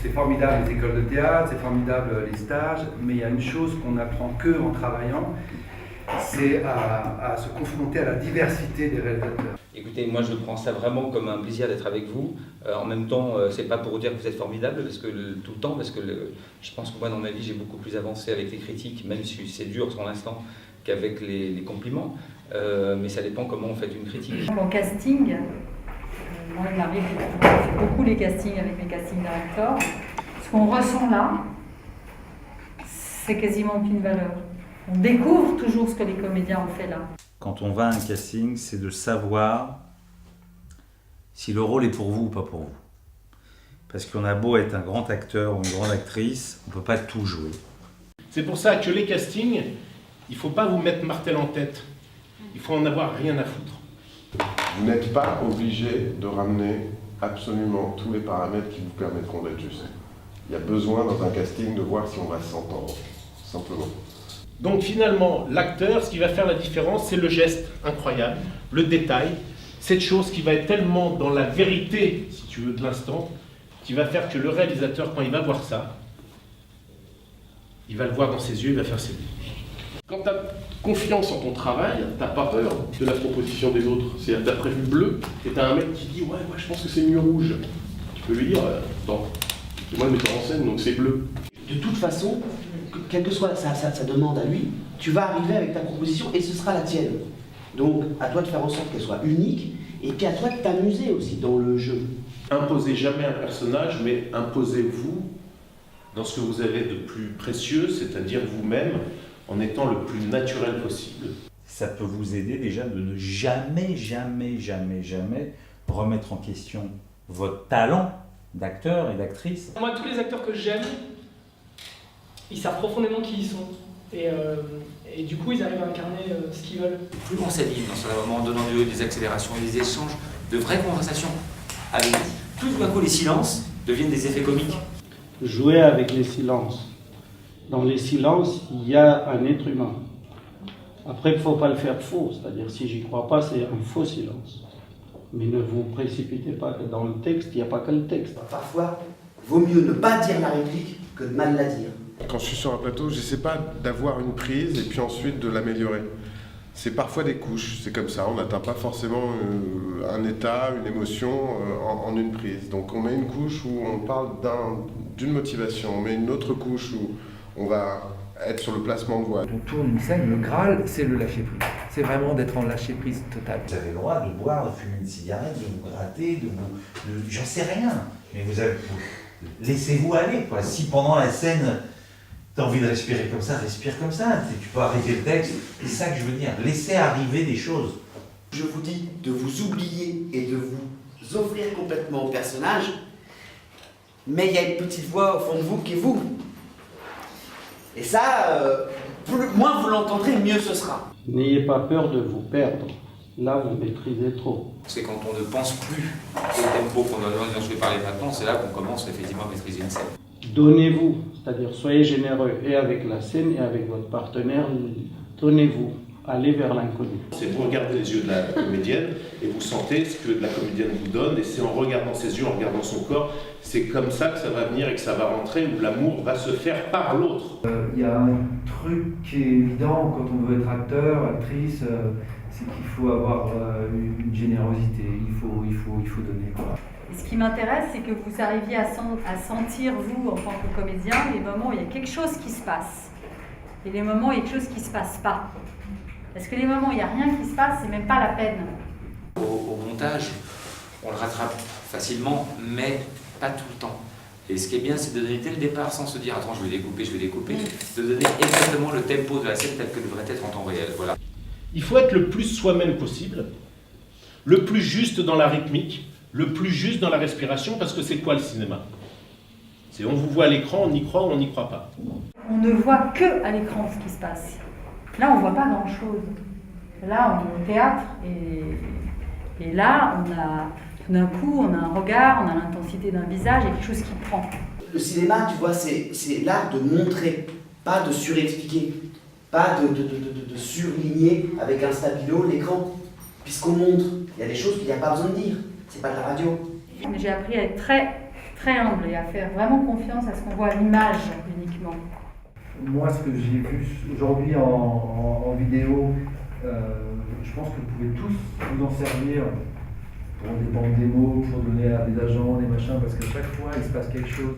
C'est formidable les écoles de théâtre, c'est formidable les stages, mais il y a une chose qu'on n'apprend que en travaillant, c'est à se confronter à la diversité des réalisateurs. Écoutez, moi je prends ça vraiment comme un plaisir d'être avec vous. En même temps, c'est pas pour dire que vous êtes formidable tout le temps, parce que je pense que moi dans ma vie j'ai beaucoup plus avancé avec les critiques, même si c'est dur sur l'instant, qu'avec les compliments. Mais ça dépend comment on fait une critique. En casting, moi il m'arrive, je fais beaucoup les castings avec mes casting directors. Ce qu'on ressent là, c'est quasiment aucune valeur. On découvre toujours ce que les comédiens ont fait là. Quand on va à un casting, c'est de savoir si le rôle est pour vous ou pas pour vous. Parce qu'on a beau être un grand acteur ou une grande actrice, on ne peut pas tout jouer. C'est pour ça que les castings, il ne faut pas vous mettre martel en tête. Il faut en avoir rien à foutre. Vous n'êtes pas obligé de ramener absolument tous les paramètres qui vous permettront d'être juste. Il y a besoin dans un casting de voir si on va s'entendre, simplement. Donc finalement, l'acteur, ce qui va faire la différence, c'est le geste incroyable, le détail, cette chose qui va être tellement dans la vérité, si tu veux, de l'instant, qui va faire que le réalisateur, quand il va voir ça, il va le voir dans ses yeux, il va faire ses yeux. Quand tu as confiance en ton travail, tu n'as pas peur de la proposition des autres. C'est-à-dire, tu as prévu bleu, et tu as un mec qui dit « Ouais, moi je pense que c'est mieux rouge ». Tu peux lui dire « Attends, c'est moi le metteur en scène, donc c'est bleu ». De toute façon, quelle que soit sa demande à lui, tu vas arriver avec ta proposition et ce sera la tienne. Donc, à toi de faire en sorte qu'elle soit unique et puis à toi de t'amuser aussi dans le jeu. Imposez jamais un personnage, mais imposez-vous dans ce que vous avez de plus précieux, c'est-à-dire vous-même, en étant le plus naturel possible. Ça peut vous aider déjà de ne jamais, jamais, jamais, jamais remettre en question votre talent d'acteur et d'actrice. Moi, tous les acteurs que j'aime, ils savent profondément qui ils sont. Et du coup, ils arrivent à incarner ce qu'ils veulent. Plus on s'anime dans un moment, en donnant des accélérations et des échanges, de vraies conversations avec tout d'un coup les silences deviennent des effets comiques. Jouer avec les silences. Dans les silences, il y a un être humain. Après, il ne faut pas le faire faux, c'est-à-dire si j'y crois pas, c'est un faux silence. Mais ne vous précipitez pas, que dans le texte, il n'y a pas que le texte. Parfois, vaut mieux ne pas dire la réplique que de mal la dire. Quand je suis sur un plateau, je n'essaie pas d'avoir une prise et puis ensuite de l'améliorer. C'est parfois des couches, c'est comme ça, on n'atteint pas forcément un état, une émotion en une prise. Donc on met une couche où on parle d'une motivation, on met une autre couche où on va être sur le placement de voix. On tourne une scène, le Graal, c'est le lâcher-prise. C'est vraiment d'être en lâcher-prise totale. Vous avez le droit de boire, de fumer une cigarette, de vous gratter, j'en sais rien. Mais laissez-vous aller, quoi. Si pendant la scène, t'as envie de respirer comme ça, respire comme ça. Tu peux arrêter le texte. C'est ça que je veux dire. Laissez arriver des choses. Je vous dis de vous oublier et de vous offrir complètement au personnage, mais il y a une petite voix au fond de vous qui est vous. Et ça, moins vous l'entendrez, mieux ce sera. N'ayez pas peur de vous perdre. Là, vous maîtrisez trop. C'est quand on ne pense plus au tempo dont je vais parler maintenant, c'est là qu'on commence effectivement à maîtriser une scène. Donnez-vous, c'est-à-dire soyez généreux et avec la scène et avec votre partenaire, donnez-vous, allez vers l'inconnu. C'est vous regardez les yeux de la comédienne et vous sentez ce que la comédienne vous donne, et c'est en regardant ses yeux, en regardant son corps, c'est comme ça que ça va venir et que ça va rentrer, où l'amour va se faire par l'autre. Il y a un truc qui est évident quand on veut être acteur, actrice, c'est qu'il faut avoir une générosité, il faut donner, quoi. Et ce qui m'intéresse, c'est que vous arriviez à sentir, vous, en tant que comédien, les moments où il y a quelque chose qui se passe et les moments où il y a quelque chose qui ne se passe pas. Parce que les moments où il n'y a rien qui se passe, c'est même pas la peine. Au montage, on le rattrape facilement, mais pas tout le temps. Et ce qui est bien, c'est de donner dès le départ, sans se dire « Attends, je vais découper », de donner exactement le tempo de la scène tel que devrait être en temps réel. Voilà. Il faut être le plus soi-même possible, le plus juste dans la rythmique, le plus juste dans la respiration, parce que c'est quoi le cinéma? C'est on vous voit à l'écran, on y croit ou on n'y croit pas. On ne voit que à l'écran ce qui se passe. Là, on ne voit pas grand-chose. Là, on est au théâtre et là, tout d'un coup, on a un regard, on a l'intensité d'un visage, il y a quelque chose qui prend. Le cinéma, tu vois, c'est l'art de montrer, pas de surexpliquer, pas de surligner avec un stabilo l'écran. Puisqu'on montre, il y a des choses qu'il n'y a pas besoin de dire. C'est pas de la radio. J'ai appris à être très, très humble et à faire vraiment confiance à ce qu'on voit à l'image uniquement. Moi, ce que j'ai vu aujourd'hui en vidéo, je pense que vous pouvez tous vous en servir pour des bandes démos, pour donner à des agents, des machins, parce qu'à chaque fois, il se passe quelque chose.